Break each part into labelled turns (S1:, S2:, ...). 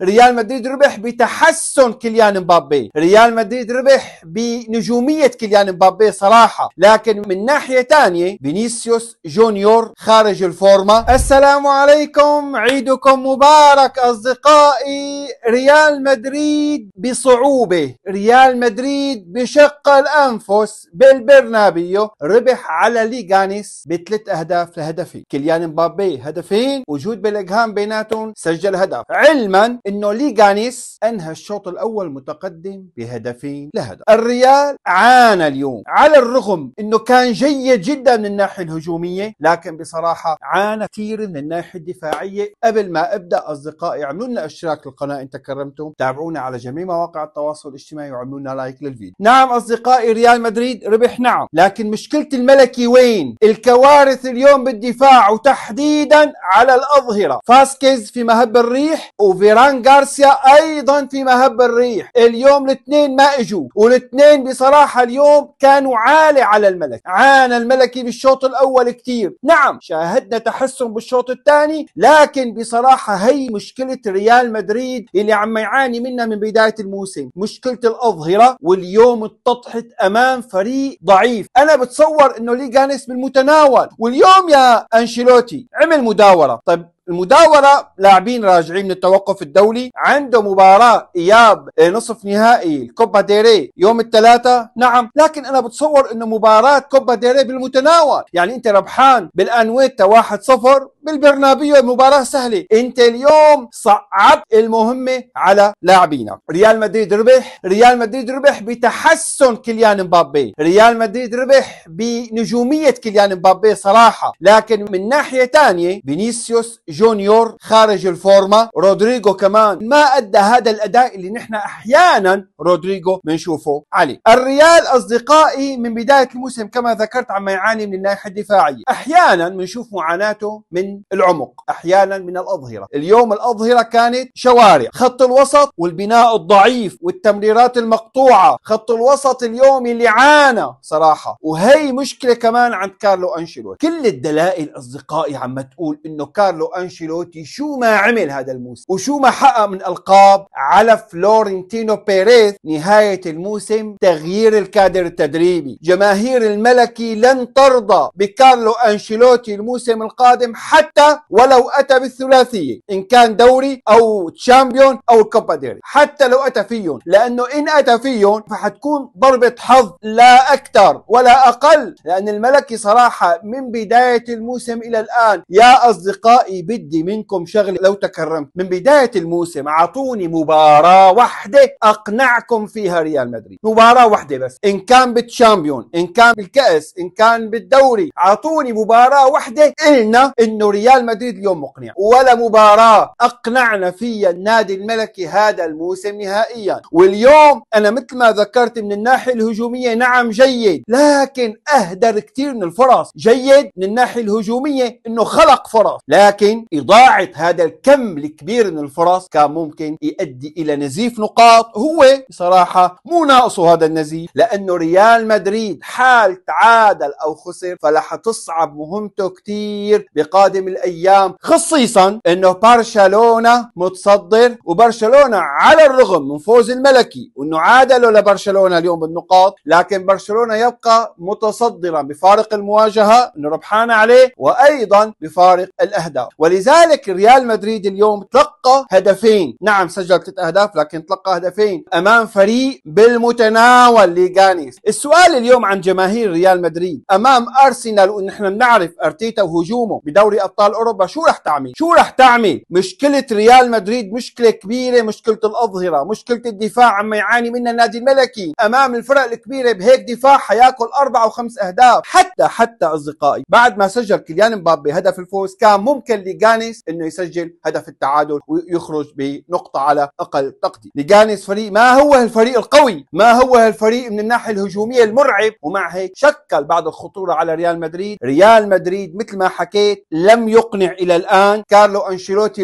S1: ريال مدريد ربح بتحسن كيليان مبابي، ريال مدريد ربح بنجومية كيليان مبابي صراحة، لكن من ناحية تانية فينيسيوس جونيور خارج الفورمة. السلام عليكم، عيدكم مبارك أصدقائي. ريال مدريد بصعوبة، ريال مدريد بشق الأنفس بالبرنابيو ربح على ليغانيس ب3 أهداف لهدفين. كيليان مبابي هدفين، وجود بيلينغهام بيناتهم سجل هدف، علما انه ليغانيس انهى الشوط الاول متقدم بهدفين لهدف. الريال عانى اليوم على الرغم انه كان جيد جدا من الناحية الهجومية، لكن بصراحة عانى كثير من الناحية الدفاعية. قبل ما ابدا اصدقائي اعملوا لنا اشتراك للقناة ان تكرمتم، تابعونا على جميع مواقع التواصل الاجتماعي وعملوا لنا لايك للفيديو. نعم اصدقائي، ريال مدريد ربح نعم، لكن مشكلة الملكي وين؟ الكوارث اليوم بالدفاع وتحديدا على الاظهرة. فاسكيز في مهب الريح وفيران غارسيا ايضا في مهب الريح. اليوم الاثنين ما اجوا، والاثنين بصراحة اليوم كانوا عالي على الملك. عانى الملكي بالشوط الاول كثير، نعم شاهدنا تحسن بالشوط الثاني، لكن بصراحة هي مشكلة ريال مدريد اللي عم يعاني منها من بداية الموسم، مشكلة الاظهرة. واليوم اتضحت امام فريق ضعيف. انا بتصور انه ليغانيس بالمتناول، واليوم يا انشيلوتي عمل مداورة. طيب المداورة لاعبين راجعين من التوقف الدولي، عنده مباراة إياب نصف نهائي الكوبا ديري يوم الثلاثاء، نعم، لكن أنا بتصور إنه مباراة كوبا ديري بالمتناول. يعني أنت ربحان بالأنويتا 1-0 بالبرنابيو، مباراة سهلة. أنت اليوم صعبت المهمة على لاعبينك. ريال مدريد ربح، ريال مدريد ربح بتحسن كيليان مبابي، ريال مدريد ربح بنجومية كيليان مبابي صراحة، لكن من ناحية تانية فينيسيوس جونيور خارج الفورمة، رودريجو كمان ما أدى هذا الأداء اللي نحن أحيانا رودريجو بنشوفه عليه. الريال أصدقائي من بداية الموسم كما ذكرت عم يعاني من الناحية الدفاعية، أحيانا بنشوف معاناته من العمق، أحيانا من الأظهرة. اليوم الأظهرة كانت شوارع، خط الوسط والبناء الضعيف والتمريرات المقطوعة. خط الوسط اليوم اللي عانى صراحة، وهي مشكلة كمان عند كارلو أنشيلوتي. كل الدلائل أصدقائي عم تقول إنه كارلو أنشيلوتي شو ما عمل هذا الموسم وشو ما حقق من ألقاب على فلورنتينو بيريز نهاية الموسم تغيير الكادر التدريبي. جماهير الملكي لن ترضى بكارلو أنشيلوتي الموسم القادم حتى ولو أتى بالثلاثية، إن كان دوري أو تشامبيون أو الكوبا ديري، حتى لو أتى فيهم، لأنه إن أتى فيهم فحتكون ضربة حظ لا أكثر ولا أقل. لأن الملكي صراحة من بداية الموسم إلى الآن يا أصدقائي بدي منكم شغله لو تكرمت، من بداية الموسم اعطوني مباراة واحدة اقنعكم فيها ريال مدريد، مباراة واحدة بس، ان كان بالتشامبيون، ان كان بالكأس، ان كان بالدوري، اعطوني مباراة واحدة قلنا انه ريال مدريد اليوم مقنع، ولا مباراة اقنعنا فيها النادي الملكي هذا الموسم نهائيا. واليوم انا مثل ما ذكرت من الناحية الهجومية نعم جيد، لكن اهدر كثير من الفرص. جيد من الناحية الهجومية انه خلق فرص، لكن إضاعة هذا الكم الكبير من الفرص كان ممكن يؤدي إلى نزيف نقاط. هو بصراحة مو ناقصه هذا النزيف، لأنه ريال مدريد حال تعادل أو خسر فلح تصعب مهمته كتير بقادم الأيام، خصيصا أنه برشلونة متصدر، وبرشلونة على الرغم من فوز الملكي وأنه عادلوا لبرشلونة اليوم بالنقاط، لكن برشلونة يبقى متصدرا بفارق المواجهة أنه ربحان عليه، وأيضا بفارق الأهداف. ولذلك ريال مدريد اليوم تلقى هدفين، نعم سجل 3 أهداف لكن تلقى هدفين أمام فريق بالمتناول ليغانيس. السؤال اليوم عن جماهير ريال مدريد أمام أرسنال، ونحن بنعرف أرتيتا وهجومه بدوري أبطال أوروبا شو رح تعمل؟ شو رح تعمل؟ مشكلة ريال مدريد مشكلة كبيرة، مشكلة الأظهرة، مشكلة الدفاع عم يعاني منها النادي الملكي. أمام الفرق الكبيرة بهيك دفاع حياكل 4 و5 أهداف. حتى أصدقائي بعد ما سجل كيليان مبابي هدف الفوز كان ممكن ليغانيس انه يسجل هدف التعادل ويخرج بنقطة على اقل تقدير. ليغانيس فريق ما هو الفريق القوي، ما هو الفريق من الناحية الهجومية المرعب، ومع هيك شكل بعض الخطورة على ريال مدريد. ريال مدريد مثل ما حكيت لم لم يقنع إلى الآن كارلو أنشيلوتي.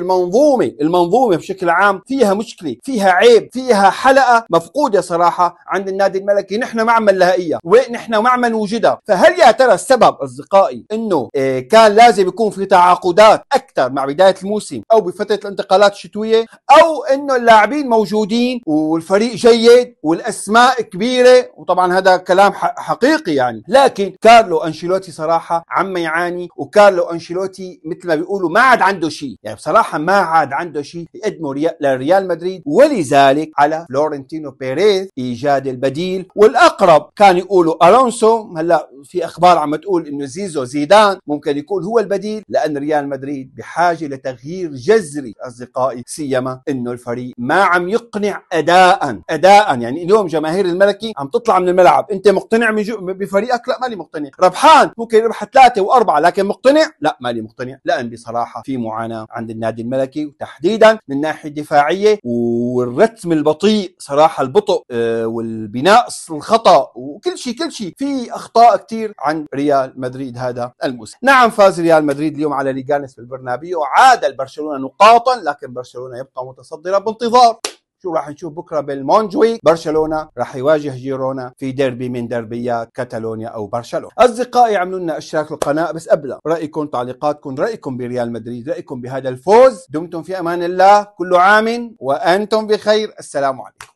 S1: المنظومة بشكل عام فيها مشكلة، فيها عيب، فيها حلقة مفقودة صراحة عند النادي الملكي. نحن معمل لها إياه ونحن معمل وجدها. فهل يا ترى السبب أصدقائي إنه كان لازم يكون في تعاقدات أكثر مع بداية الموسم أو بفترة الانتقالات الشتوية، أو إنه اللاعبين موجودين والفريق جيد والأسماء كبيرة؟ وطبعا هذا كلام حقيقي يعني. لكن كارلو أنشيلوتي صراحة عم يعاني، وكارلو أنشيلوتي مثل ما بيقولوا ما عاد عنده شيء، يعني بصراحة ما عاد عنده شيء يقدمه لريال مدريد. ولذلك على فلورنتينو بيريز إيجاد البديل، والأقرب كان يقولوا ألونسو. هلا في أخبار عم تقول إنه زيدان ممكن يكون هو البديل، لأن ريال مدريد بحاجة لتغيير جذري أصدقائي، سيما إنه الفريق ما عم يقنع أداء. يعني اليوم جماهير الملكي عم تطلع من الملعب، أنت مقتنع بفريقك؟ لا مالي مقتنع. ربحان ممكن يربح 3 و4، لكن مقتنع؟ لا مالي مقتنع. لأن بصراحة في معاناة عند النادي الملكي، وتحديدا من الناحية الدفاعية، والرتم البطيء صراحة، البطء والبناء الخطأ، وكل شيء في أخطاء كتير عند ريال مدريد هذا الموسم. نعم فاز ريال مدريد اليوم على ليغانيس في البرنابيو، وعاد برشلونة نقاطا، لكن برشلونة يبقى متصدرا بانتظار شو راح نشوف بكره بالمونجويك. برشلونه راح يواجه جيرونا في ديربي من دربيات كاتالونيا او برشلونه. اصدقائي اعملوا لنا اشتراك في القناه، بس قبل رايكم، تعليقاتكم، رايكم بريال مدريد، رايكم بهذا الفوز. دمتم في امان الله، كل عام وانتم بخير. السلام عليكم.